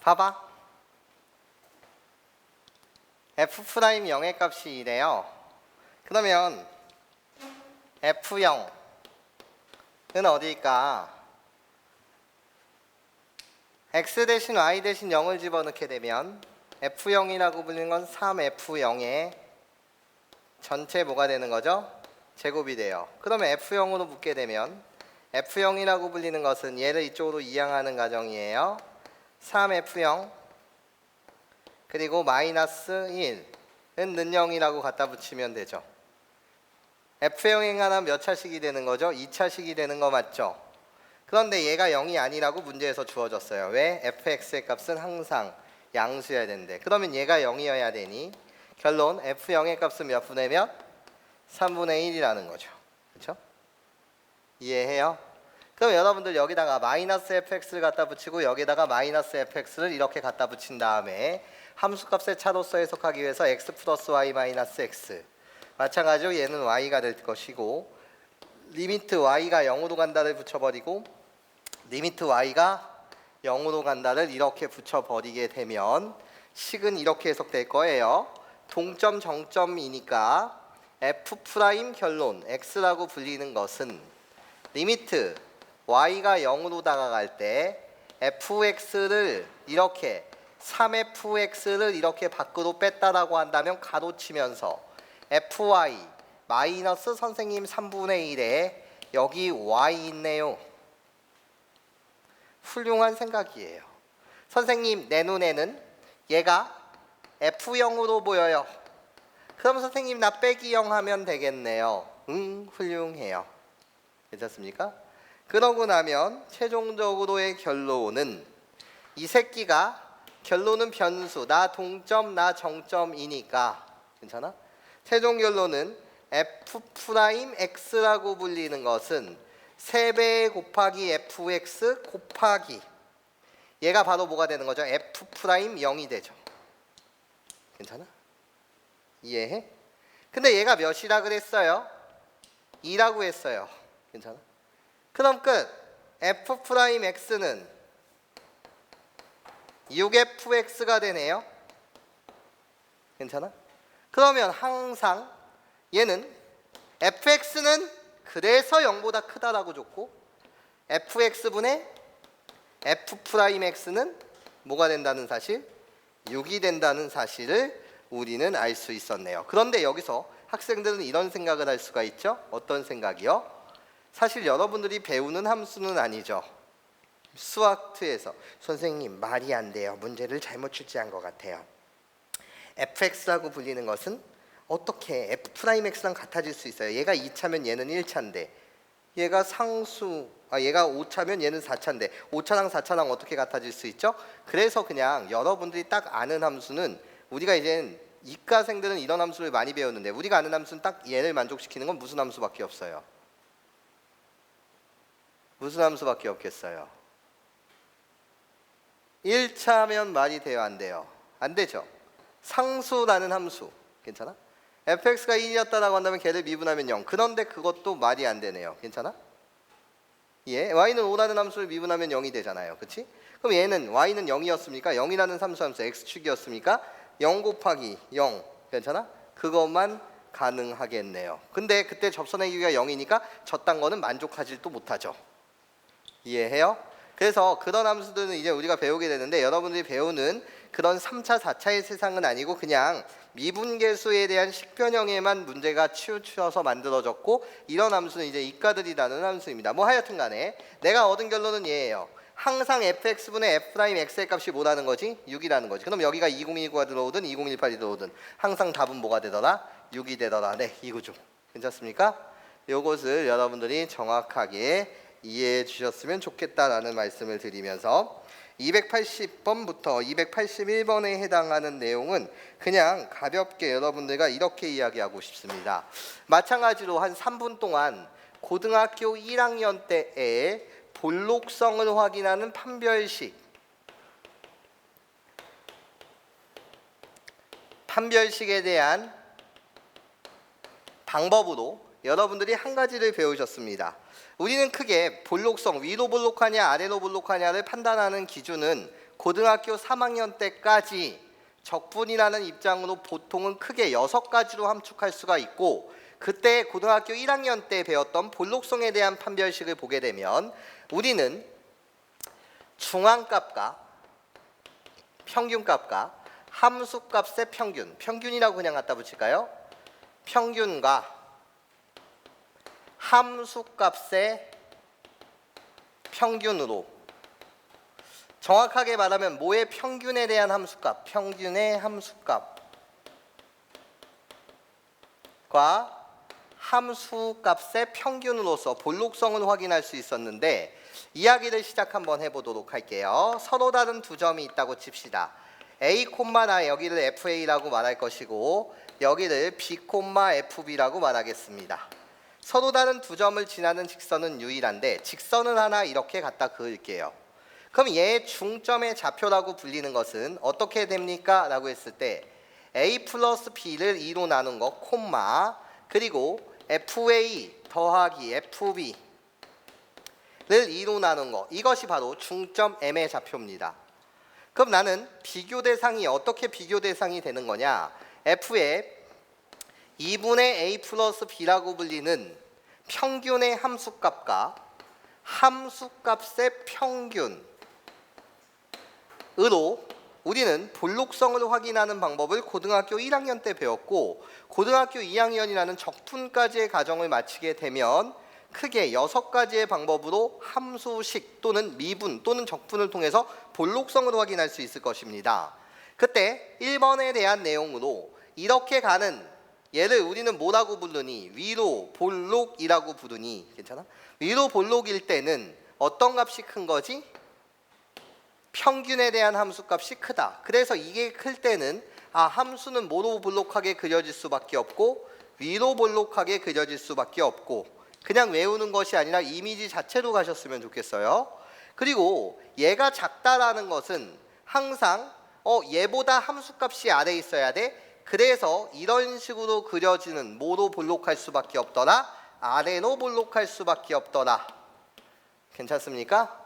봐봐. f' 0의 값이 이래요. 그러면 f0은 어디일까? x 대신 y 대신 0을 집어넣게 되면 f0이라고 불리는 건 3f0의 전체 뭐가 되는 거죠? 제곱이 돼요. 그러면 f0으로 묶게 되면 f0이라고 불리는 것은 얘를 이쪽으로 이항하는 과정이에요. 3f0 그리고 마이너스 1은 는 0이라고 갖다 붙이면 되죠. f0에 관한 몇 차식이 되는 거죠? 2차식이 되는 거 맞죠? 그런데 얘가 0이 아니라고 문제에서 주어졌어요. 왜? fx의 값은 항상 양수여야 되는데, 그러면 얘가 0이어야 되니 결론 f0의 값은 몇 분의 몇? 3분의 1이라는 거죠. 그렇죠? 이해해요? 그럼 여러분들 여기다가 마이너스 fx를 갖다 붙이고 여기다가 마이너스 fx를 이렇게 갖다 붙인 다음에 함수값의 차로서 해석하기 위해서 x 플러스 y 마이너스 x, 마찬가지로 얘는 y가 될 것이고 리미트 y가 0으로 간다를 붙여버리고 리미트 y가 0으로 간다를 이렇게 붙여버리게 되면 식은 이렇게 해석될 거예요. 동점 정점이니까 f' 결론 x라고 불리는 것은 리미트 y가 0으로 다가갈 때 fx를 이렇게 3fx를 이렇게 밖으로 뺐다라고 한다면 가로치면서 fy 마이너스 선생님 3분의 1에 여기 y 있네요. 훌륭한 생각이에요. 선생님 내 눈에는 얘가 f0으로 보여요. 그럼 선생님 나 빼기 0 하면 되겠네요. 훌륭해요. 괜찮습니까? 그러고 나면 최종적으로의 결론은 이 새끼가 결론은 변수 나 동점 나 정점이니까 괜찮아? 최종 결론은 f'x라고 불리는 것은 3배 곱하기 fx 곱하기 얘가 바로 뭐가 되는 거죠? f'0이 되죠. 괜찮아? 이해해? 근데 얘가 몇이라 그랬어요? 2라고 했어요. 괜찮아? 그럼 끝. f'x는 6fx가 되네요. 괜찮아? 그러면 항상 얘는 fx는 그래서 0보다 크다라고 줬고 fx분의 f'x는 뭐가 된다는 사실? 6이 된다는 사실을 우리는 알 수 있었네요. 그런데 여기서 학생들은 이런 생각을 할 수가 있죠. 어떤 생각이요? 사실 여러분들이 배우는 함수는 아니죠. 수학2에서 선생님 말이 안 돼요. 문제를 잘못 출제한 것 같아요. fx라고 불리는 것은 어떻게 f'x랑 같아질 수 있어요? 얘가 2차면 얘는 1차인데 얘가 얘가 5차면 얘는 4차인데 5차랑 4차랑 어떻게 같아질 수 있죠? 그래서 그냥 여러분들이 딱 아는 함수는 우리가 이제 이과생들은 이런 함수를 많이 배웠는데 우리가 아는 함수는 딱 얘를 만족시키는 건 무슨 함수밖에 없어요? 무슨 함수밖에 없겠어요? 1차면 말이 돼요? 안 돼요? 안 되죠. 상수라는 함수 괜찮아? fx가 1이었다라고 한다면 걔를 미분하면 0. 그런데 그것도 말이 안 되네요. 괜찮아? 예, y는 5라는 함수를 미분하면 0이 되잖아요. 그치? 그럼 얘는 y는 0이었습니까? 0이라는 함수 x축이었습니까? 0 곱하기 0 괜찮아? 그것만 가능하겠네요. 근데 그때 접선의 길이가 0이니까 저딴 거는 만족하지도 못하죠. 이해해요? 그래서 그런 함수들은 이제 우리가 배우게 되는데 여러분들이 배우는 그런 3차, 4차의 세상은 아니고 그냥 미분계수에 대한 식변형에만 문제가 치우쳐서 만들어졌고 이런 함수는 이제 이과들이라는 함수입니다. 뭐 하여튼 간에 내가 얻은 결론은 얘예요. 항상 fx분의 f'x의 값이 뭐라는 거지? 6이라는 거지. 그럼 여기가 2019가 들어오든 2018이 들어오든 항상 답은 뭐가 되더라? 6이 되더라. 네, 이거죠. 괜찮습니까? 요것을 여러분들이 정확하게 이해해 주셨으면 좋겠다라는 말씀을 드리면서 280번부터 281번에 해당하는 내용은 그냥 가볍게 여러분들과 이렇게 이야기하고 싶습니다. 마찬가지로 한 3분 동안 고등학교 1학년 때에 볼록성을 확인하는 판별식에 대한 방법으로 여러분들이 한 가지를 배우셨습니다. 우리는 크게 볼록성, 위로 볼록하냐 아래로 볼록하냐를 판단하는 기준은 고등학교 3학년 때까지 적분이라는 입장으로 보통은 크게 6가지로 함축할 수가 있고, 그때 고등학교 1학년 때 배웠던 볼록성에 대한 판별식을 보게 되면 우리는 중앙값과 평균값과 함수값의 평균이라고 그냥 갖다 붙일까요? 평균과 함수값의 평균으로, 정확하게 말하면 뭐의 평균에 대한 함수값, 평균의 함수값과 함수값의 평균으로서 볼록성을 확인할 수 있었는데, 이야기를 시작 한번 해보도록 할게요. 서로 다른 두 점이 있다고 칩시다. A, 나 여기를 FA라고 말할 것이고 여기를 B, FB라고 말하겠습니다. 서로 다른 두 점을 지나는 직선은 유일한데 직선을 하나 이렇게 갖다 그을게요. 그럼 얘의 중점의 좌표라고 불리는 것은 어떻게 됩니까? 라고 했을 때 A 플러스 B를 2로 나눈 거 콤마, 그리고 FA 더하기 FB를 2로 나눈 거, 이것이 바로 중점 M의 좌표입니다. 그럼 나는 비교 대상이 어떻게 비교 대상이 되는 거냐? F의 2분의 A 플러스 B라고 불리는 평균의 함수값과 함수값의 평균으로 우리는 볼록성을 확인하는 방법을 고등학교 1학년 때 배웠고, 고등학교 2학년이라는 적분까지의 과정을 마치게 되면 크게 6가지의 방법으로 함수식 또는 미분 또는 적분을 통해서 볼록성을 확인할 수 있을 것입니다. 그때 1번에 대한 내용으로 이렇게 가는 얘를 우리는 뭐라고 부르니? 위로 볼록이라고 부르니? 괜찮아? 위로 볼록일 때는 어떤 값이 큰 거지? 평균에 대한 함수값이 크다. 그래서 이게 클 때는 함수는 뭐로 볼록하게 그려질 수밖에 없고 위로 볼록하게 그려질 수밖에 없고, 그냥 외우는 것이 아니라 이미지 자체로 가셨으면 좋겠어요. 그리고 얘가 작다라는 것은 항상 얘보다 함수값이 아래에 있어야 돼. 그래서 이런 식으로 그려지는 뭐로 볼록할 수밖에 없더라? 아래로 볼록할 수밖에 없더라. 괜찮습니까?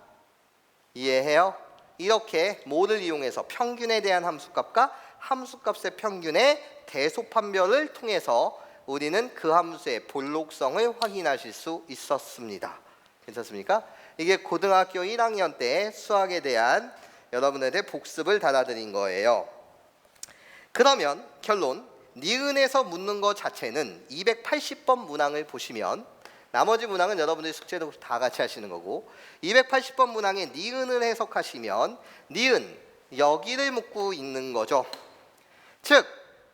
이해해요? 이렇게 뭐를 이용해서 평균에 대한 함수값과 함수값의 평균의 대소판별을 통해서 우리는 그 함수의 볼록성을 확인하실 수 있었습니다. 괜찮습니까? 이게 고등학교 1학년 때 수학에 대한 여러분들의 복습을 달아드린 거예요. 그러면 결론, 니은에서 묻는 것 자체는 280번 문항을 보시면, 나머지 문항은 여러분들이 숙제로 다 같이 하시는 거고, 280번 문항에 니은을 해석하시면 니은 여기를 묻고 있는 거죠. 즉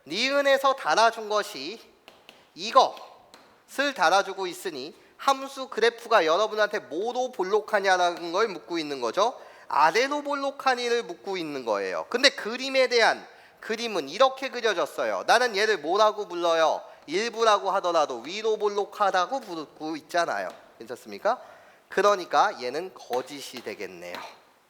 니은에서 달아준 것이 이것을 달아주고 있으니 함수 그래프가 여러분한테 뭐로 볼록하냐라는 걸 묻고 있는 거죠. 아래로 볼록하니를 묻고 있는 거예요. 근데 그림에 대한 그림은 이렇게 그려졌어요. 나는 얘를 뭐라고 불러요? 일부라고 하더라도 위로 볼록하다고 부르고 있잖아요. 괜찮습니까? 그러니까 얘는 거짓이 되겠네요.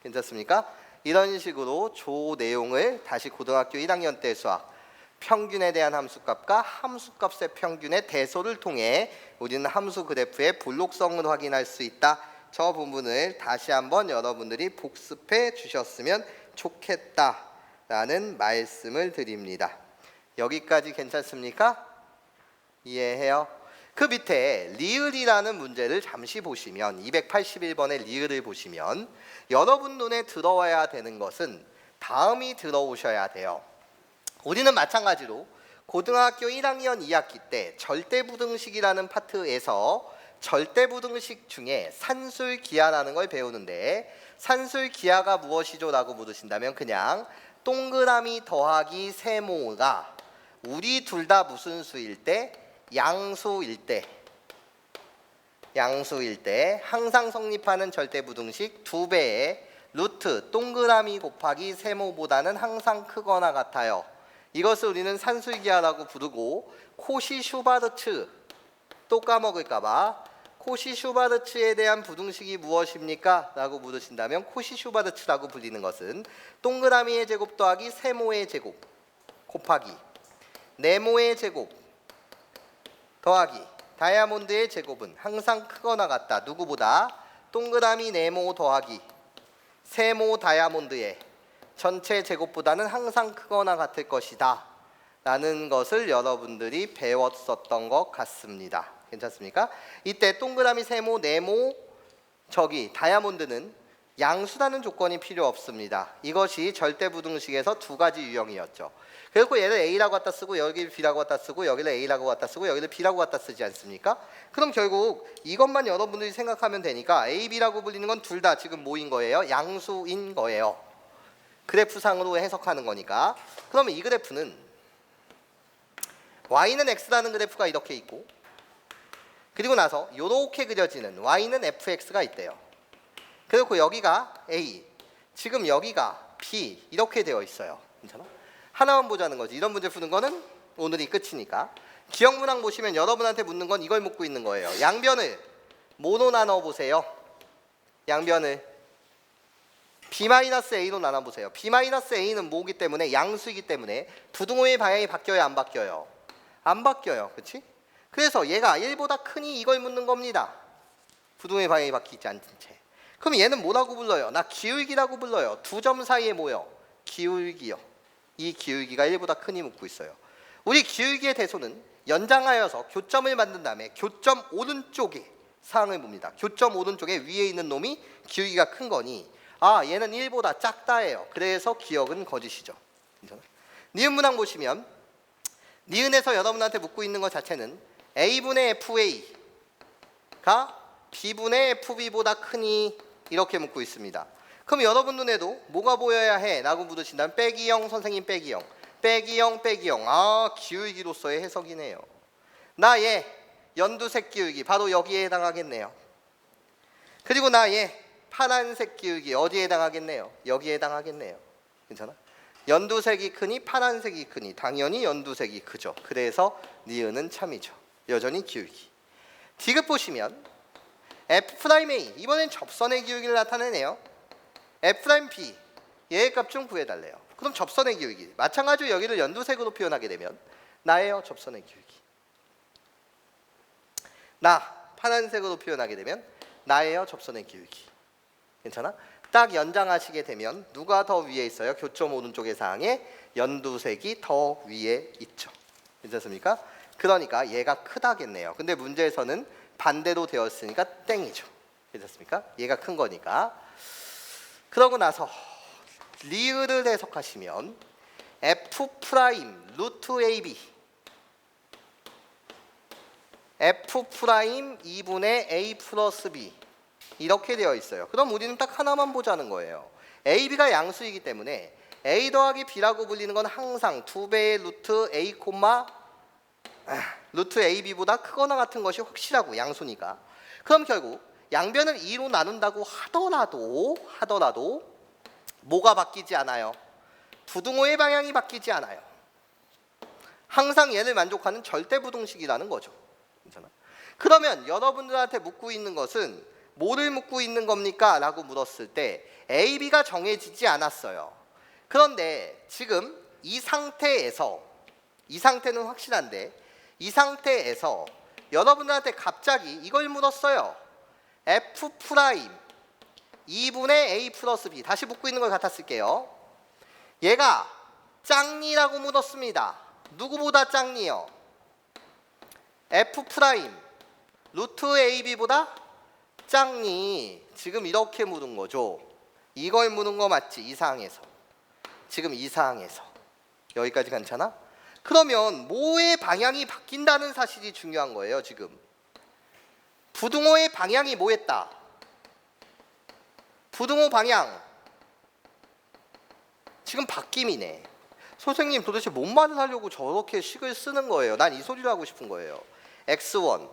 괜찮습니까? 이런 식으로 조 내용을 다시 고등학교 1학년 때 수학, 평균에 대한 함수값과 함수값의 평균의 대소를 통해 우리는 함수 그래프의 볼록성을 확인할 수 있다. 저 부분을 다시 한번 여러분들이 복습해 주셨으면 좋겠다라는 말씀을 드립니다. 여기까지 괜찮습니까? 이해해요? 그 밑에 리을이라는 문제를 잠시 보시면, 281번의 리을을 보시면 여러분 눈에 들어와야 되는 것은 다음이 들어오셔야 돼요. 우리는 마찬가지로 고등학교 1학년 2학기 때 절대부등식이라는 파트에서 절대부등식 중에 산술기하라는 걸 배우는데, 산술기하가 무엇이죠? 라고 물으신다면 그냥 동그라미 더하기 세모가 우리 둘 다 무슨 수일 때? 양수일 때 항상 성립하는 절대부등식 2배의 루트 동그라미 곱하기 세모보다는 항상 크거나 같아요. 이것을 우리는 산술기하라고 부르고, 코시-슈바르츠 또 까먹을까봐 코시-슈바르츠에 대한 부등식이 무엇입니까? 라고 물으신다면 코시-슈바르츠라고 불리는 것은 동그라미의 제곱 더하기 세모의 제곱 곱하기 네모의 제곱 더하기 다이아몬드의 제곱은 항상 크거나 같다. 누구보다? 동그라미 네모 더하기 세모 다이아몬드의 전체 제곱보다는 항상 크거나 같을 것이다 라는 것을 여러분들이 배웠었던 것 같습니다. 괜찮습니까? 이때 동그라미 세모 네모 저기 다이아몬드는 양수라는 조건이 필요 없습니다. 이것이 절대부등식에서 두 가지 유형이었죠. 그리고 얘를 A라고 갖다 쓰고 여기를 B라고 갖다 쓰고 여기를 A라고 갖다 쓰고 여기를 B라고 갖다 쓰지 않습니까? 그럼 결국 이것만 여러분들이 생각하면 되니까 A, B라고 불리는 건 둘 다 지금 뭐인 거예요? 양수인 거예요. 그래프상으로 해석하는 거니까. 그러면 이 그래프는 Y는 X라는 그래프가 이렇게 있고 그리고 나서 이렇게 그려지는 Y는 FX가 있대요. 그리고 여기가 A, 지금 여기가 B 이렇게 되어 있어요. 괜찮아? 하나만 보자는 거지. 이런 문제 푸는 거는 오늘이 끝이니까. 기억문항 보시면 여러분한테 묻는 건 이걸 묻고 있는 거예요. 양변을 뭐로 나눠 보세요? 양변을 B-A로 나눠 보세요. B-A는 뭐기 때문에 양수이기 때문에 부등호의 방향이 바뀌어요, 안 바뀌어요? 안 바뀌어요. 그렇지? 그래서 얘가 1보다 크니 이걸 묻는 겁니다. 부등호의 방향이 바뀌지 않은 채. 그럼 얘는 뭐라고 불러요? 나 기울기라고 불러요. 두 점 사이에 뭐요? 기울기요. 이 기울기가 1보다 크니 묻고 있어요. 우리 기울기의 대소는 연장하여서 교점을 만든 다음에 교점 오른쪽에 사항을 봅니다. 교점 오른쪽에 위에 있는 놈이 기울기가 큰 거니 아 얘는 1보다 작다예요. 그래서 기억은 거짓이죠. 니은 문항 보시면 니은에서 여러분한테 묻고 있는 것 자체는 A분의 FA가 B분의 FB보다 크니 이렇게 묻고 있습니다. 그럼 여러분 눈에도 뭐가 보여야 해? 라고 물으신다면 빼기 0 선생님 빼기 0 빼기 0 빼기 0 아 기울기로서의 해석이네요. 나 얘 연두색 기울기 바로 여기에 해당하겠네요. 그리고 나 얘 파란색 기울기 어디에 해당하겠네요? 여기에 해당하겠네요. 괜찮아? 연두색이 크니 파란색이 크니 당연히 연두색이 크죠. 그래서 니은은 참이죠. 여전히 기울기. 디귿 보시면 F'A 이번엔 접선의 기울기를 나타내네요. F'B 얘의 값 좀 구해달래요. 그럼 접선의 기울기 마찬가지로 여기를 연두색으로 표현하게 되면 나예요. 접선의 기울기. 나 파란색으로 표현하게 되면 나예요. 접선의 기울기. 괜찮아? 딱 연장하시게 되면 누가 더 위에 있어요? 교점 오른쪽의 사항에 연두색이 더 위에 있죠. 괜찮습니까? 그러니까 얘가 크다겠네요. 근데 문제에서는 반대로 되었으니까 땡이죠. 괜찮습니까? 얘가 큰 거니까. 그러고 나서 리을을 해석하시면 F 프라임 루트 AB F 프라임 2분의 A 플러스 B 이렇게 되어 있어요. 그럼 우리는 딱 하나만 보자는 거예요. A, B가 양수이기 때문에 A 더하기 B라고 불리는 건 항상 2배의 루트 A, 루트 AB보다 크거나 같은 것이 확실하고 양수니까. 그럼 결국 양변을 2로 나눈다고 하더라도 뭐가 바뀌지 않아요? 부등호의 방향이 바뀌지 않아요. 항상 얘를 만족하는 절대부등식이라는 거죠. 괜찮아? 그러면 여러분들한테 묻고 있는 것은 뭐를 묻고 있는 겁니까? 라고 물었을 때 A, B가 정해지지 않았어요. 그런데 지금 이 상태에서 이 상태는 확실한데 이 상태에서 여러분들한테 갑자기 이걸 물었어요. F 프라임 2분의 A 플러스 B 다시 묻고 있는 걸 갖다 쓸게요. 얘가 짱니라고 물었습니다. 누구보다 짱니요? F 프라임 루트 AB보다 짱니. 지금 이렇게 물은 거죠. 이걸 물은 거 맞지? 이 사항에서. 지금 이 사항에서. 여기까지 괜찮아? 그러면 뭐의 방향이 바뀐다는 사실이 중요한 거예요. 지금 부등호의 방향이 뭐였다? 부등호 방향 지금 바뀜이네. 선생님 도대체 뭔 말을 하려고 저렇게 식을 쓰는 거예요? 난 이 소리를 하고 싶은 거예요. x1,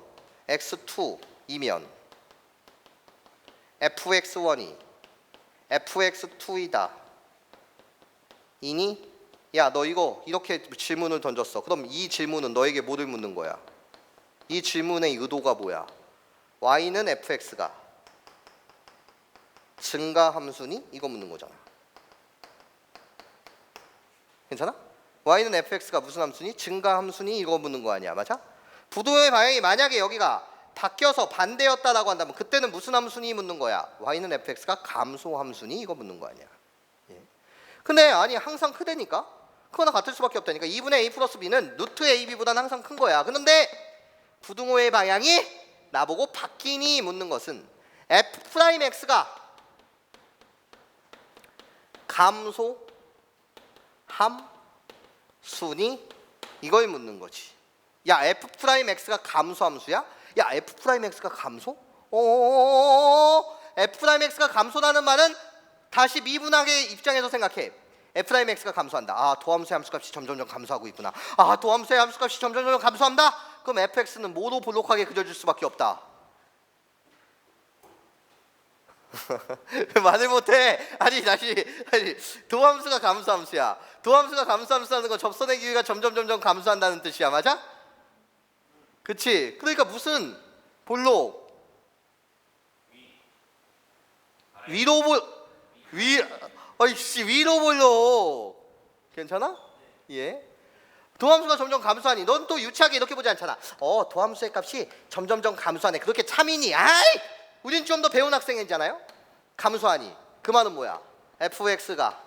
x2이면 fx1이 fx2이다. 이니? 야, 너 이거 이렇게 질문을 던졌어. 그럼 이 질문은 너에게 뭐를 묻는 거야? 이 질문의 의도가 뭐야? y는 fx가 증가함수니? 이거 묻는 거잖아. 괜찮아? y는 fx가 무슨 함수니? 증가함수니? 이거 묻는 거 아니야. 맞아? 부동의 방향이 만약에 여기가 바뀌어서 반대였다라고 한다면 그때는 무슨 함수니 묻는 거야. y는 fx가 감소 함수니 이거 묻는 거 아니야. 예. 근데 아니 항상 크다니까. 크거나 같을 수밖에 없다니까. 2분의 a 플러스 b는 루트 ab보다는 항상 큰 거야. 그런데 부등호의 방향이 나보고 바뀌니 묻는 것은 f'x가 감소 함수니 이걸 묻는 거지. 야 f'x가 감소 함수야? 야 f'x가 감소? f'x가 감소라는 말은 다시 미분학의 입장에서 생각해. f'x가 감소한다. 아 도함수의 함수값이 점점점 감소하고 있구나. 아 도함수의 함수값이 점점점 감소한다. 그럼 fx는 뭐로 볼록하게 그려줄 수밖에 없다. 말을 못해. 아니 도함수가 감소함수야. 도함수가 감소함수라는 건 접선의 길이가 점점점 감소한다는 뜻이야. 맞아? 그치? 그러니까 무슨 볼록 위로 볼록 괜찮아? 예. 도함수가 점점 감소하니 넌 또 유치하게 이렇게 보지 않잖아. 도함수의 값이 점점점 감소하네. 그렇게 참이니? 아이! 우린 좀 더 배운 학생이잖아요. 감소하니 그 말은 뭐야? fx가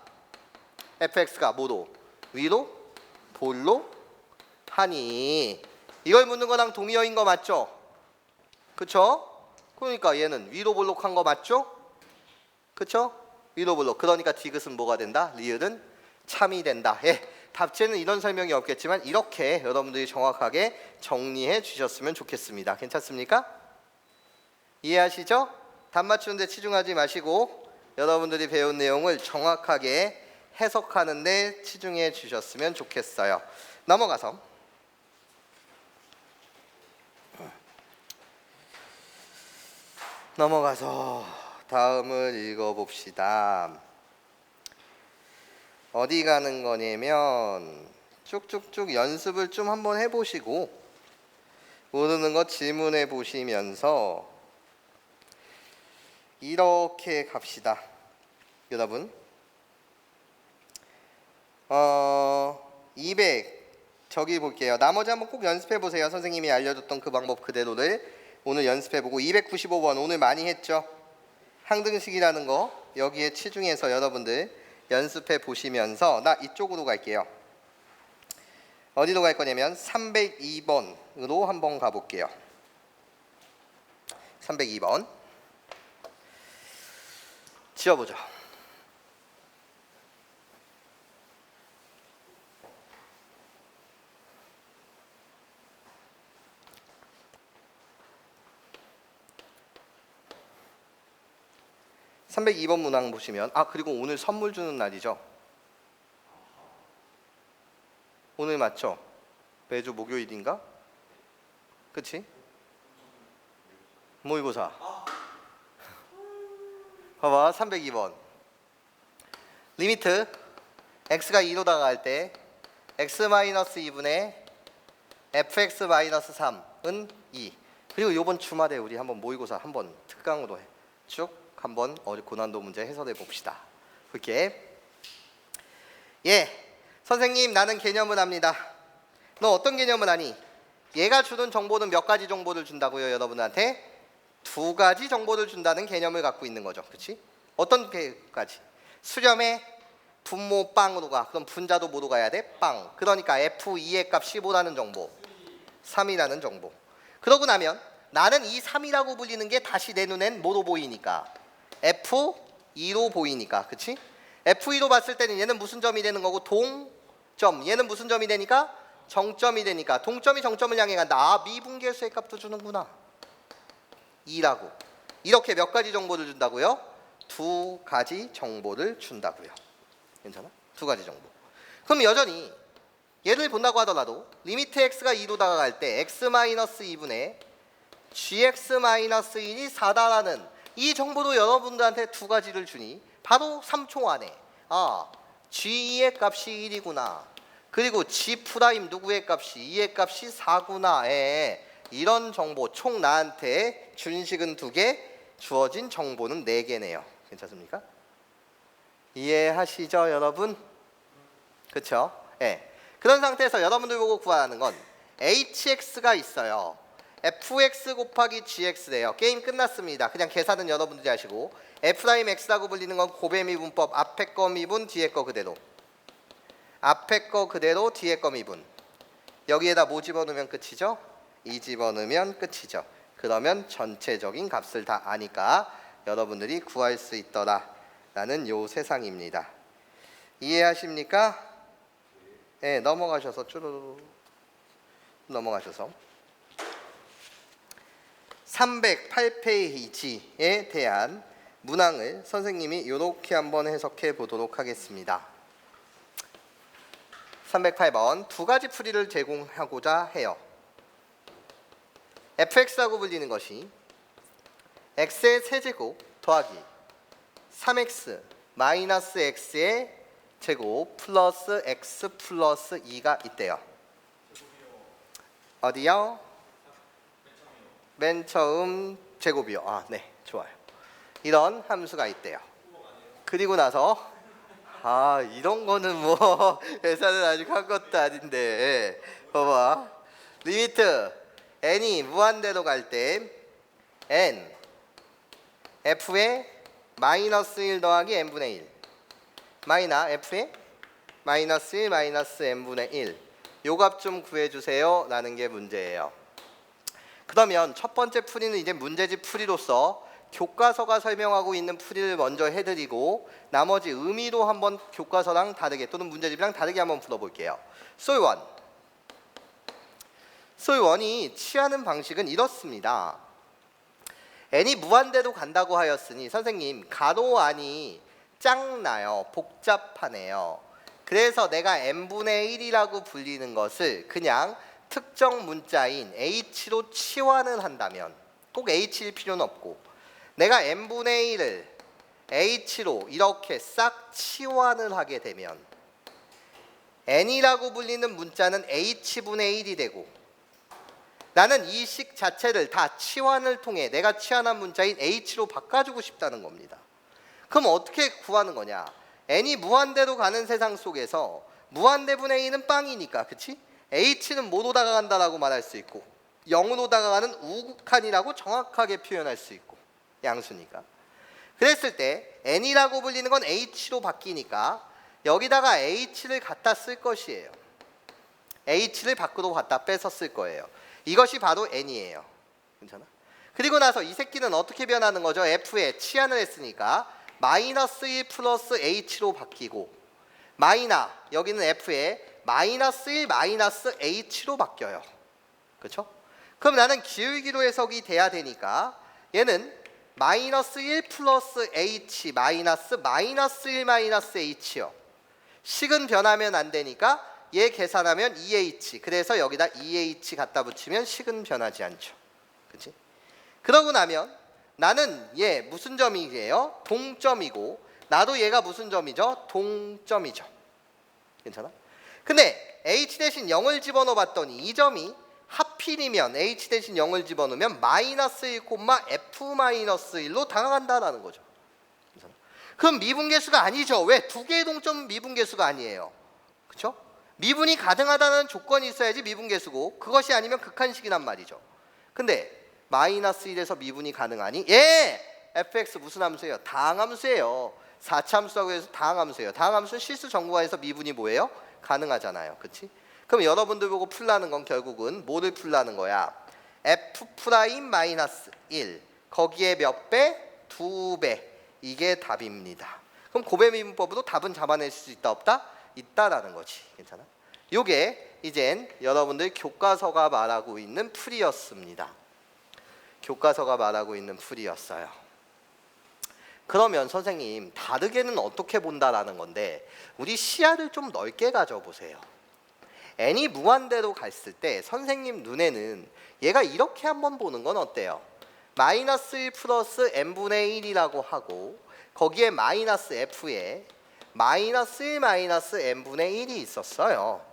뭐로? 위로 볼록 하니 이걸 묻는 거랑 동의어인 거 맞죠? 그쵸? 그러니까 얘는 위로 볼록한 거 맞죠? 그쵸? 위로 볼록. 그러니까 디귿은 뭐가 된다? 리을은 참이 된다. 예. 답제는 이런 설명이 없겠지만 이렇게 여러분들이 정확하게 정리해 주셨으면 좋겠습니다. 괜찮습니까? 이해하시죠? 답 맞추는데 치중하지 마시고 여러분들이 배운 내용을 정확하게 해석하는 데 치중해 주셨으면 좋겠어요. 넘어가서 다음을 읽어봅시다. 어디 가는 거냐면 쭉쭉쭉 연습을 좀 한번 해보시고 모르는 거 질문해 보시면서 이렇게 갑시다. 여러분 200 저기 볼게요. 나머지 한번 꼭 연습해 보세요. 선생님이 알려줬던 그 방법 그대로를 오늘 연습해보고 295번 오늘 많이 했죠. 항등식이라는 거 여기에 치중해서 여러분들 연습해 보시면서 나 이쪽으로 갈게요. 어디로 갈 거냐면 302번으로 한번 가볼게요. 302번 지어보죠. (302번) 문항 보시면 그리고 오늘 선물 주는 날이죠. 오늘 맞죠? 매주 목요일인가? 그치? 모의고사 봐봐 302번 리미트 x가 2로 다가갈 때 x-2분의 fx-3은 2 그리고 요번 주말에 우리 한번 모의고사 한번 특강으로 쭉 한번 고난도 문제 해설해 봅시다. 볼게. 선생님 나는 개념을 압니다. 너 어떤 개념을 아니? 얘가 주는 정보는 몇 가지 정보를 준다고요? 여러분한테 2가지 정보를 준다는 개념을 갖고 있는 거죠. 그렇지? 어떤 가지? 수렴의 분모 빵으로 가. 그럼 분자도 뭐로 가야 돼? 빵. 그러니까 F2의 값 15라는 정보 3이라는 정보. 그러고 나면 나는 이 3이라고 불리는 게 다시 내 눈엔 뭐로 보이니까? F2로 보이니까. 그치? F2로 봤을 때는 얘는 무슨 점이 되는 거고 동점. 얘는 무슨 점이 되니까? 정점이 되니까. 동점이 정점을 향해 간다. 미분계수의 값도 주는구나. 2라고. 이렇게 몇 가지 정보를 준다고요? 2가지 정보를 준다고요. 괜찮아? 2가지 정보. 그럼 여전히 얘를 본다고 하더라도 리미트 x가 2로 다가갈 때 x-2분의 gx-1이 4다라는 이 정보도 여러분들한테 2가지를 주니 바로 3초 안에 g의 값이 1이구나. 그리고 g' 누구의 값이 2의 값이 4구나. 이런 정보 총 나한테 준식은 2개 주어진 정보는 4개네요. 괜찮습니까? 이해하시죠 여러분? 그쵸? 그런 상태에서 여러분들 보고 구하는 건 hx가 있어요. fx 곱하기 gx래요. 게임 끝났습니다. 그냥 계산은 여러분들이 하시고 f'x라고 불리는 건 곱의 미분법. 앞에 거 미분, 뒤에 거 그대로. 앞에 거 그대로, 뒤에 거 미분. 여기에다 뭐 집어넣으면 끝이죠? 2 집어넣으면 끝이죠. 그러면 전체적인 값을 다 아니까 여러분들이 구할 수 있더라 라는 요 세상입니다. 이해하십니까? 네, 넘어가셔서 쭈루루 넘어가셔서 308페이지에 대한 문항을 선생님이 이렇게 한번 해석해 보도록 하겠습니다. 308번 두 가지 풀이를 제공하고자 해요. fx라고 불리는 것이 x의 세제곱 더하기 3x 마이너스 x의 제곱 플러스 x 플러스 2가 있대요. 어디요? 맨 처음 제곱이요. 아, 네, 좋아요. 이런 함수가 있대요. 그리고 나서 이런 거는 뭐 계산을 아직 한 것도 아닌데 봐봐. 리미트 n이 무한대로 갈 때 n f의 마이너스 1 더하기 n분의 1 마이너 f의 마이너스 1 마이너스 n분의 1 요 값 좀 구해주세요 라는 게 문제예요. 그러면 첫 번째 풀이는 이제 문제집 풀이로서 교과서가 설명하고 있는 풀이를 먼저 해드리고 나머지 의미로 한번 교과서랑 다르게 또는 문제집이랑 다르게 한번 풀어볼게요. 솔1 솔1이 취하는 방식은 이렇습니다. n이 무한대로 간다고 하였으니 선생님 가로 안이 짱나요. 복잡하네요. 그래서 내가 n분의 1이라고 불리는 것을 그냥 특정 문자인 h로 치환을 한다면 꼭 h일 필요는 없고 내가 n분의 1을 h로 이렇게 싹 치환을 하게 되면 n이라고 불리는 문자는 h분의 1이 되고 나는 이 식 자체를 다 치환을 통해 내가 치환한 문자인 h로 바꿔주고 싶다는 겁니다. 그럼 어떻게 구하는 거냐? n이 무한대로 가는 세상 속에서 무한대분의 2는 빵이니까 그치? h는 뭐로 다가간다라고 말할 수 있고 0으로 다가가는 우극한이라고 정확하게 표현할 수 있고 양수니까. 그랬을 때 n이라고 불리는 건 h로 바뀌니까 여기다가 h를 갖다 쓸 것이에요. h를 밖으로 갖다 빼서 쓸 거예요. 이것이 바로 n이에요. 괜찮아? 그리고 나서 이 새끼는 어떻게 변하는 거죠? f에 치환을 했으니까 마이너스 1 플러스 h로 바뀌고 마이너 여기는 f에 마이너스 1 마이너스 h로 바뀌어요. 그렇죠? 그럼 나는 기울기로 해석이 돼야 되니까 얘는 마이너스 1 플러스 h 마이너스 마이너스 1 마이너스 h요. 식은 변하면 안 되니까 얘 계산하면 2h. 그래서 여기다 2h 갖다 붙이면 식은 변하지 않죠. 그렇지? 그러고 나면 나는 얘 무슨 점이에요? 동점이고 나도 얘가 무슨 점이죠? 동점이죠. 괜찮아? 근데 h 대신 0을 집어넣어 봤더니 이 점이 하필이면 h 대신 0을 집어넣으면 마이너스 1, f 마이너스 1로 다가간다라는 거죠. 괜찮아? 그럼 미분계수가 아니죠. 왜? 두 개의 동점은 미분계수가 아니에요. 그렇죠? 미분이 가능하다는 조건이 있어야지 미분계수고 그것이 아니면 극한식이란 말이죠. 근데 마이너스 1에서 미분이 가능하니? 예! fx 무슨 함수예요? 다항함수예요. 4차함수라고 해서 다항함수예요. 다항함수는 실수 정구화해서 미분이 뭐예요? 가능하잖아요. 그치? 그럼 여러분들 보고 풀라는 건 결국은 뭐를 풀라는 거야? f 프라임 마이너스 1 거기에 몇 배? 2배. 이게 답입니다. 그럼 곱의 미분법으로 답은 잡아낼 수 있다 없다? 있다라는 거지. 괜찮아? 요게 이젠 여러분들 교과서가 말하고 있는 풀이였습니다. 교과서가 말하고 있는 풀이였어요. 그러면 선생님 다르게는 어떻게 본다라는 건데 우리 시야를 좀 넓게 가져보세요. n이 무한대로 갔을 때 선생님 눈에는 얘가 이렇게 한번 보는 건 어때요? 마이너스 1 플러스 n분의 1이라고 하고 거기에 마이너스 f에 마이너스 1 마이너스 n분의 1이 있었어요.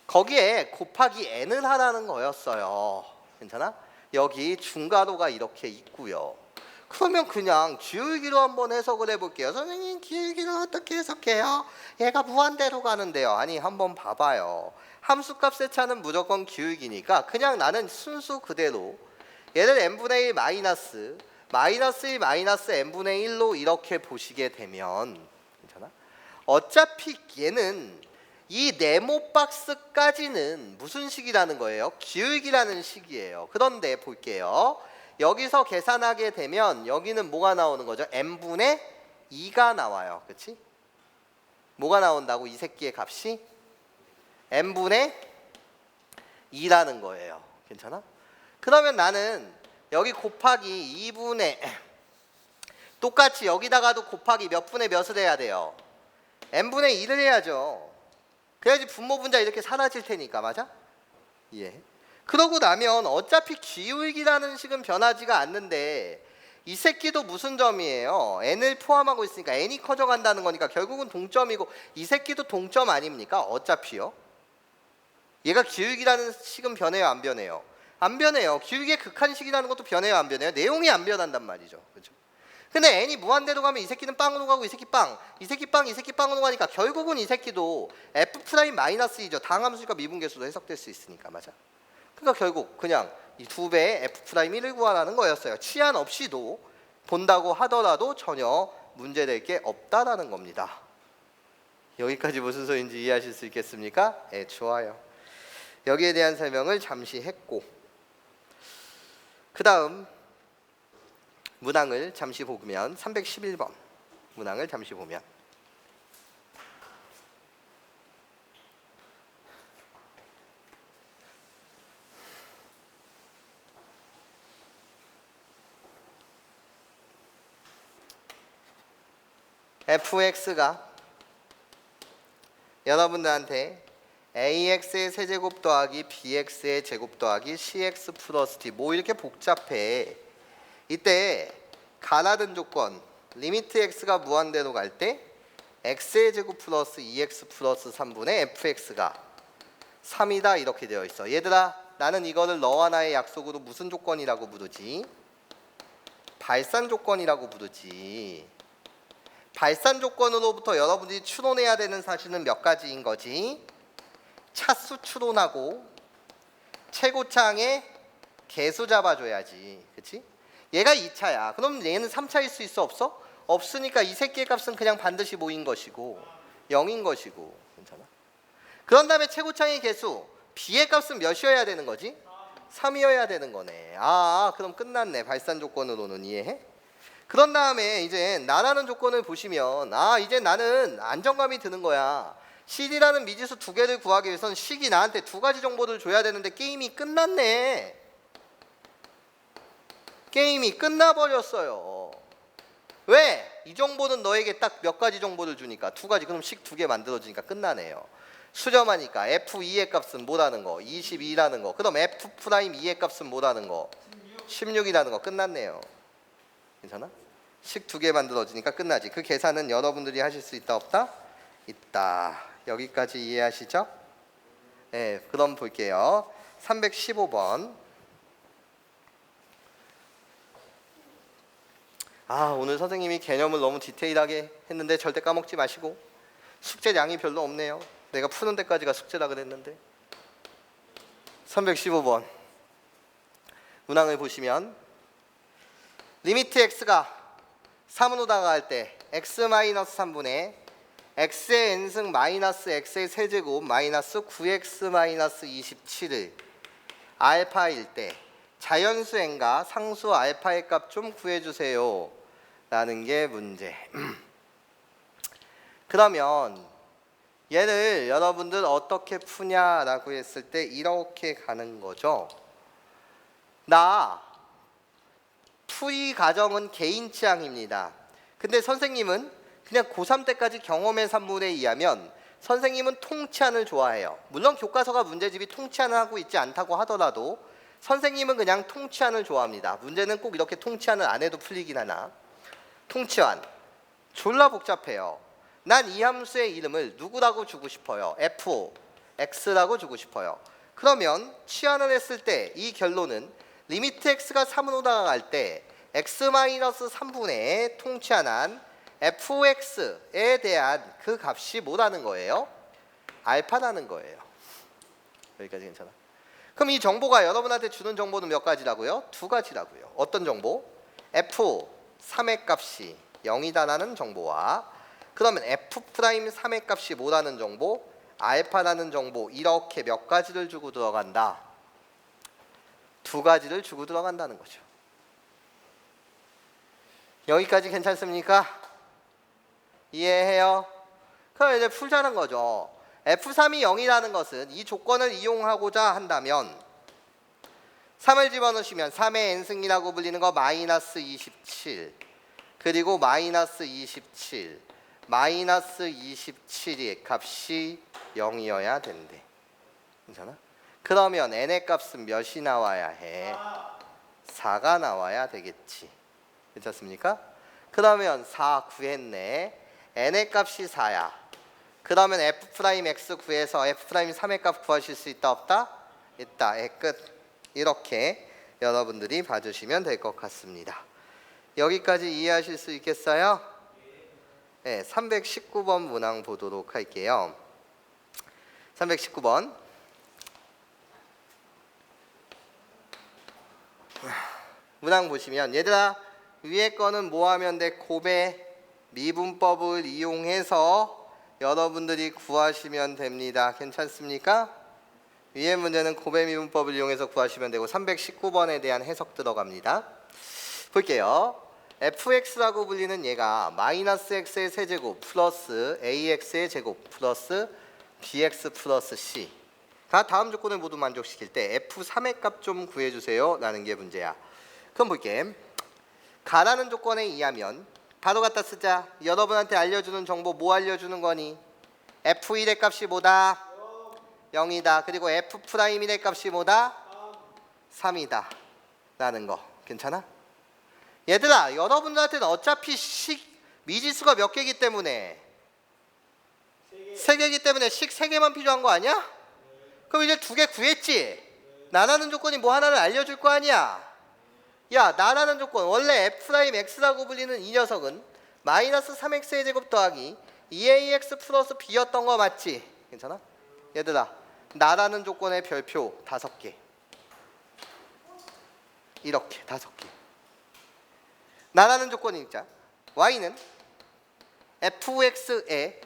거기에 곱하기 n을 하라는 거였어요. 괜찮아? 여기 중괄호가 이렇게 있고요. 그러면 그냥 기울기로 한번 해석을 해볼게요. 선생님 기울기를 어떻게 해석해요? 얘가 무한대로 가는데요. 아니 한번 봐봐요. 함수값의 차는 무조건 기울기니까 그냥 나는 순수 그대로 얘를 n분의 1 마이너스 1 마이너스 n분의 1로 이렇게 보시게 되면 괜찮아? 어차피 얘는 이 네모 박스까지는 무슨 식이라는 거예요? 기울기라는 식이에요. 그런데 볼게요. 여기서 계산하게 되면 여기는 뭐가 나오는 거죠? n분의 2가 나와요. 그렇지? 뭐가 나온다고? 이 새끼의 값이 n분의 2라는 거예요. 괜찮아? 그러면 나는 여기 곱하기 2분의 똑같이 여기다가도 곱하기 몇 분의 몇을 해야 돼요? n분의 2를 해야죠. 그래야지 분모 분자 이렇게 사라질 테니까. 맞아? 예. 그러고 나면 어차피 기울기라는 식은 변하지가 않는데 이 새끼도 무슨 점이에요? n을 포함하고 있으니까 n이 커져간다는 거니까 결국은 동점이고 이 새끼도 동점 아닙니까? 어차피요. 얘가 기울기라는 식은 변해요, 안 변해요? 안 변해요. 기울기의 극한식이라는 것도 변해요, 안 변해요? 내용이 안 변한단 말이죠. 그렇죠? 근데 n이 무한대로 가면 이 새끼는 빵으로 가고 이 새끼 빵, 이 새끼 빵, 이 새끼 빵으로 가니까 결국은 이 새끼도 f'-2죠. 당함수니까 미분계수도 해석될 수 있으니까. 맞아? 그러니까 결국 그냥 이 두 배의 f'1을 구하라는 거였어요. 치안 없이도 본다고 하더라도 전혀 문제될 게 없다라는 겁니다. 여기까지 무슨 소리인지 이해하실 수 있겠습니까? 네, 좋아요. 여기에 대한 설명을 잠시 했고 그 다음 문항을 잠시 보면 311번 문항을 잠시 보면 fx가 여러분들한테 ax의 세제곱 더하기 bx의 제곱 더하기 cx 플러스 t 뭐 이렇게 복잡해. 이때 가라든 조건 리미트 x가 무한대로 갈 때 x의 제곱 플러스 2x 플러스 3분의 fx가 3이다 이렇게 되어 있어. 얘들아 나는 이거를 너와 나의 약속으로 무슨 조건이라고 부르지? 발산 조건이라고 부르지. 발산 조건으로부터 여러분들이 추론해야 되는 사실은 몇 가지인 거지? 차수 추론하고 최고차항의 개수 잡아줘야지. 그치? 얘가 2차야. 그럼 얘는 3차일 수 있어 없어? 없으니까 이 새끼의 값은 그냥 반드시 뭐인 것이고 0인 것이고. 괜찮아? 그런 다음에 최고차항의 개수 b의 값은 몇이어야 되는 거지? 3이어야 되는 거네. 그럼 끝났네. 발산 조건으로는 이해해? 그런 다음에 이제 나라는 조건을 보시면 이제 나는 안정감이 드는 거야. CD라는 미지수 두 개를 구하기 위해서는 식이 나한테 두 가지 정보를 줘야 되는데 게임이 끝났네. 게임이 끝나버렸어요. 왜? 이 정보는 너에게 딱 몇 가지 정보를 주니까 두 가지. 그럼 식 두 개 만들어지니까 끝나네요. 수렴하니까 F2의 값은 뭐라는 거? 22라는 거. 그럼 F'2의 값은 뭐라는 거? 16이라는 거. 끝났네요. 괜찮아? 식 두 개 만들어지니까 끝나지. 그 계산은 여러분들이 하실 수 있다 없다? 있다. 여기까지 이해하시죠? 네, 그럼 볼게요. 315번. 오늘 선생님이 개념을 너무 디테일하게 했는데 절대 까먹지 마시고 숙제량이 별로 없네요. 내가 푸는 데까지가 숙제라 그랬는데. 315번 문항을 보시면 리미트 x가 3으로 다가갈 때 x-3분의 x의 n승 마이너스 x의 세제곱 마이너스 9x 마이너스 27을 알파일 때 자연수 n과 상수 알파의 값 좀 구해주세요 라는 게 문제. 그러면 얘를 여러분들 어떻게 푸냐라고 했을 때 이렇게 가는 거죠. 풀이 과정은 개인 취향입니다. 근데 선생님은 그냥 고3 때까지 경험의 산물에 의하면 선생님은 통치안을 좋아해요. 물론 교과서가 문제집이 통치안을 하고 있지 않다고 하더라도 선생님은 그냥 통치안을 좋아합니다. 문제는 꼭 이렇게 통치안을 안 해도 풀리긴 하나. 통치안 졸라 복잡해요. 난 이 함수의 이름을 누구라고 주고 싶어요? f, x라고 주고 싶어요. 그러면 치환을 했을 때 이 결론은 리미트 x가 3으로 다가갈 때 x-3분의 통치하는 fx에 대한 그 값이 뭐라는 거예요? 알파라는 거예요. 여기까지 괜찮아? 그럼 이 정보가 여러분한테 주는 정보는 몇 가지라고요? 두 가지라고요. 어떤 정보? f3의 값이 0이다라는 정보와 그러면 f'3의 값이 뭐라는 정보? 알파라는 정보. 이렇게 몇 가지를 주고 들어간다? 두 가지를 주고 들어간다는 거죠. 여기까지 괜찮습니까? 이해해요? 그럼 이제 풀자는 거죠. f3이 0이라는 것은 이 조건을 이용하고자 한다면 3을 집어넣으시면 3의 n승이라고 불리는 거 마이너스 27 그리고 마이너스 27 마이너스 27의 값이 0이어야 된대. 괜찮아? 그러면 n의 값은 몇이 나와야 해? 4가 나와야 되겠지. 괜찮습니까? 그러면 4 구했네. n의 값이 4야. 그러면 f'x 구해서 f'3의 값 구하실 수 있다 없다? 있다. 끝. 이렇게 여러분들이 봐주시면 될 것 같습니다. 여기까지 이해하실 수 있겠어요? 네, 319번 문항 보도록 할게요. 319번. 문항 보시면 얘들아 위에 거는 뭐 하면 돼? 곱의 미분법을 이용해서 여러분들이 구하시면 됩니다. 괜찮습니까? 위에 문제는 곱의 미분법을 이용해서 구하시면 되고 319번에 대한 해석 들어갑니다. 볼게요. fx라고 불리는 얘가 마이너스 x의 세제곱 플러스 ax의 제곱 플러스 bx 플러스 c 다 다음 조건을 모두 만족시킬 때 f3의 값 좀 구해주세요 라는 게 문제야. 그럼 볼게. 가라는 조건에 의하면 바로 갖다 쓰자. 여러분한테 알려주는 정보 뭐 알려주는 거니? f1의 값이 뭐다? 0이다. 그리고 f'1의 값이 뭐다? 3이다 라는 거. 괜찮아? 얘들아 여러분들한테는 어차피 미지수가 몇 개이기 때문에 3개이기 때문에 식 3개만 필요한 거 아니야? 그럼 이제 2개 구했지? 나라는 조건이 뭐 하나를 알려줄 거 아니야? 야 나라는 조건 원래 f'x라고 불리는 이 녀석은 마이너스 3x의 제곱 더하기 2ax 플러스 b였던 거 맞지? 괜찮아? 얘들아 나라는 조건의 별표 5개 이렇게 5개 나라는 조건이 있자. y는 fx의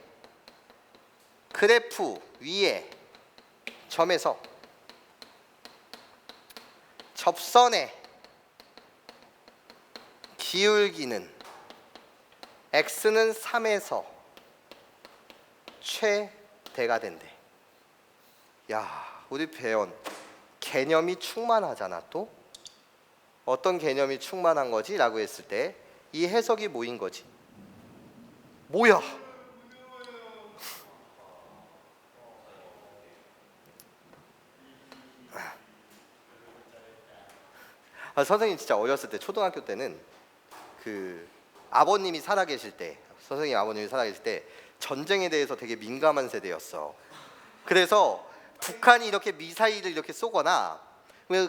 그래프 위에 점에서 접선의 기울기는 x는 3에서 최대가 된대. 야, 우리 배운 개념이 충만하잖아. 또 어떤 개념이 충만한 거지? 라고 했을 때 이 해석이 뭐인 거지? 뭐야? 선생님 진짜 어렸을 때 초등학교 때는 그 아버님이 살아계실 때 선생님 아버님이 살아계실 때 전쟁에 대해서 되게 민감한 세대였어. 그래서 북한이 이렇게 미사일을 이렇게 쏘거나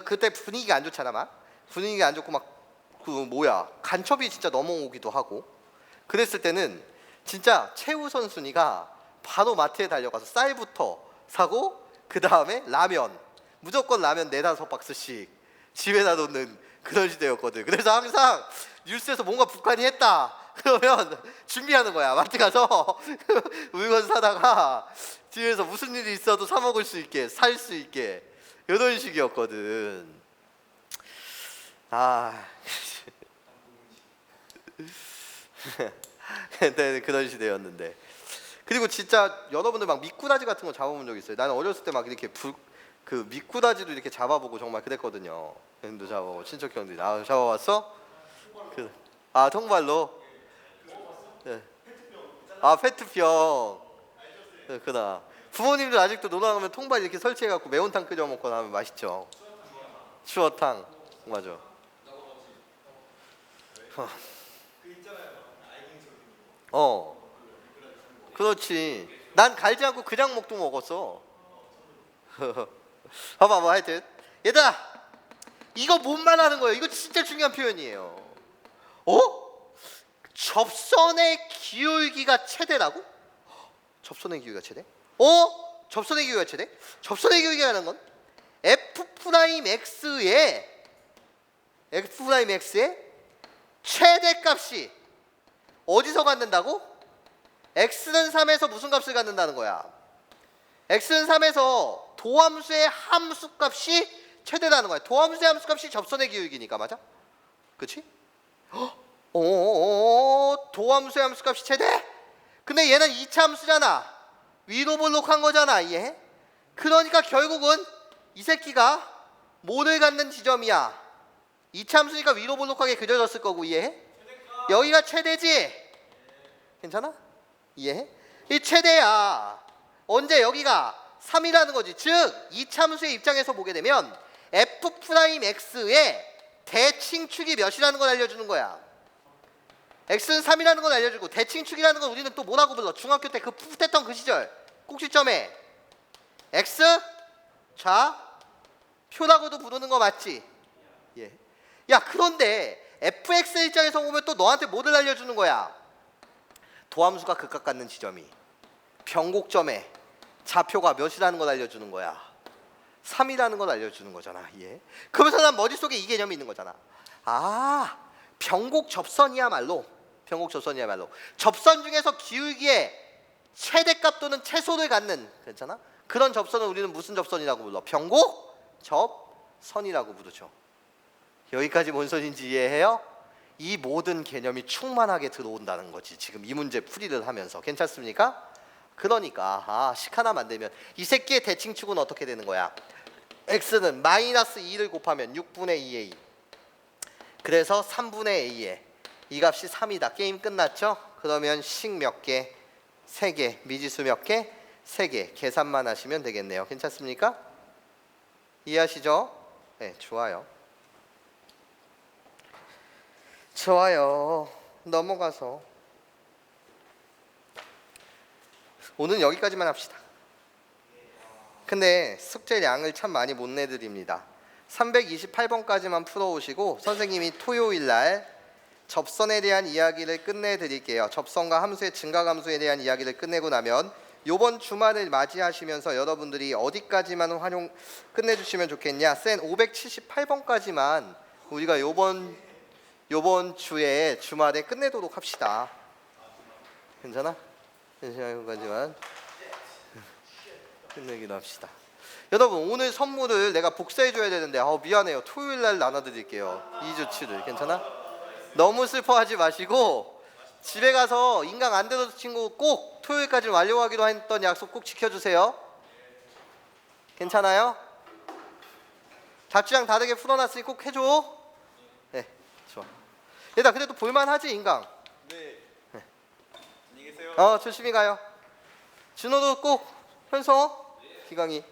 그때 분위기가 안 좋잖아. 막 분위기가 안 좋고 막 간첩이 진짜 넘어오기도 하고 그랬을 때는 진짜 최우선 순위가 바로 마트에 달려가서 쌀부터 사고 그 다음에 라면 무조건 라면 4-5박스씩 집에다 놓는 그런 시대였거든. 그래서 항상 뉴스에서 뭔가 북한이 했다 그러면 준비하는 거야. 마트 가서 물건 사다가 집에서 무슨 일이 있어도 사 먹을 수 있게 살 수 있게 이런 식이었거든. 근데 그런 시대였는데. 그리고 진짜 여러분들 막 미꾸라지 같은 거 잡아본 적 있어요? 나는 어렸을 때 막 이렇게 그 미꾸라지도 이렇게 잡아보고 정말 그랬거든요. 형도 잡아보고 친척 형들이 잡아봤어? 통발로? 네. 페트병. 네, 그나 부모님들 아직도 놀러 가면 통발 이렇게 설치해갖고 매운탕 끓여 먹거나 하면 맛있죠. 추어탕 맞아. 그렇지. 난 갈지 않고 그냥 먹었어. 봐봐, 하여튼 얘들아 이거 뭔 말하는 거예요? 이거 진짜 중요한 표현이에요. 접선의 기울기가 최대라고? 접선의 기울기가 최대? 접선의 기울기가 최대? 접선의 기울기라는 건 F'X의 최대값이 어디서 갖는다고? X는 3에서 무슨 값을 갖는다는 거야? X는 3에서 도함수의 함수값이 최대라는 거야. 도함수의 함수값이 접선의 기울기니까, 맞아? 그치? 도함수의 함수값이 최대? 근데 얘는 2차 함수잖아. 위로 볼록한 거잖아. 이해해? 그러니까 결국은 이 새끼가 뭐를 갖는 지점이야? 2차 함수니까 위로 볼록하게 그려졌을 거고. 이해해? 여기가 최대지? 괜찮아? 이해해? 이 최대야. 언제? 여기가 3이라는 거지. 즉 2차 함수의 입장에서 보게 되면 F'X의 대칭축이 몇이라는 걸 알려주는 거야. X는 3이라는 걸 알려주고 대칭축이라는 건 우리는 또 뭐라고 불러? 중학교 때 그 풋했던 그 시절 꼭지점에 X 좌표라고도 부르는 거 맞지? 예. 야, 그런데 fx 입장에서 보면 또 너한테 뭐를 알려주는 거야? 도함수가 극각 갖는 지점이 변곡점에 좌표가 몇이라는 걸 알려주는 거야. 3이라는 걸 알려주는 거잖아. 예. 그러면서 난 머릿속에 이 개념이 있는 거잖아. 변곡 접선이야말로 접선 중에서 기울기의 최대값 또는 최소를 갖는, 괜찮아? 그런 접선을 우리는 무슨 접선이라고 불러? 변곡 접선이라고 부르죠. 여기까지 뭔 소린지 이해해요? 이 모든 개념이 충만하게 들어온다는 거지. 지금 이 문제 풀이를 하면서. 괜찮습니까? 그러니까 식 하나 만들면 이 새끼의 대칭축은 어떻게 되는 거야? x는 마이너스 2를 곱하면 6분의 2a. 그래서 3분의 a에 이 값이 3이다. 게임 끝났죠? 그러면 식 몇 개? 3개. 미지수 몇 개? 3개. 계산만 하시면 되겠네요. 괜찮습니까? 이해하시죠? 네, 좋아요. 넘어가서 오늘 여기까지만 합시다. 근데 숙제량을 참 많이 못 내드립니다. 328번까지만 풀어오시고 선생님이 토요일날 접선에 대한 이야기를 끝내드릴게요. 접선과 함수의 증가함수에 대한 이야기를 끝내고 나면 요번 주말을 맞이하시면서 여러분들이 어디까지만 끝내주시면 좋겠냐? 센 578번까지만 우리가 요번 주에 주말에 끝내도록 합시다. 괜찮아? 잠시만까지만 끝내기로 합시다. 여러분, 오늘 선물을 내가 복사해줘야 되는데 미안해요. 토요일날 나눠드릴게요. 2주 7일. 괜찮아? 너무 슬퍼하지 마시고 집에 가서 인강 안 되는 친구 꼭 토요일까지 완료하기로 했던 약속 꼭 지켜주세요. 괜찮아요? 답지랑 다르게 풀어놨으니 꼭 해줘. 네, 좋아. 얘들아, 그래도 볼만하지 인강? 네. 안녕히 계세요. 조심히 가요. 준호도 꼭 편성. 기강이.